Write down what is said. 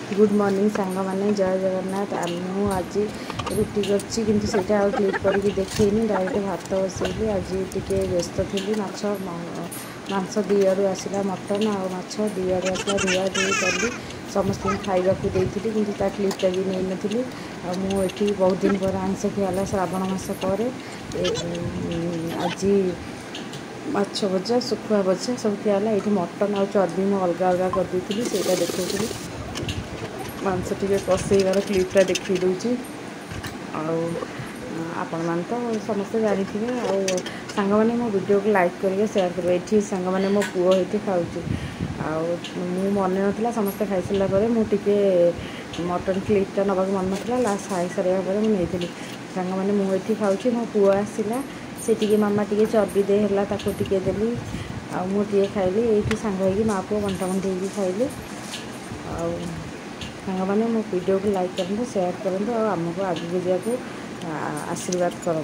Good morning सांग मैंने जय जगन्नाथ मु आज रुटी करछि किंतु सेटा आ क्लिक करके देखैनी डायरेक्ट भात बसैली। आज टिके व्यस्त थी मांस दी आड़ू आसला मटन आ माछ दी आड़ू आसला धुआ धुई कली समस्त खाइबा देती कि क्लिपटा भी नहीं नी मुझे बहुत दिन पर आइंस खियाला श्रावण मास पर आज माछ भजा शुखुआ भजा सब खियाला। ये मटन आ चर्बी मुझे अलग अलग करदी से देखी मांस टे कषेबार क्लिपटा देखी दूची आपण मान तो समस्ते जानी सांग मैंने मो वीडियो को लाइक करके शेयर करेंगे। ये सांग मैंने मो पुओ ये खाऊँ मु मन ना समस्ते खाई सारापर मुझे मटन क्लिपटा नवाक मन ना लास्ट खाई सारा मुझे सांग मैंने मुझे खाऊँ मो पुओ आसला से टी मामा टी चर्बी देला टे देली मुझे खाइली ये सांग हो माँ पुओ बंटा बंटी खाइली। सांग मैंने मो वीडियो को लाइक करूँ शेयर करूँ आमको आगे जाके आशीर्वाद करूँ।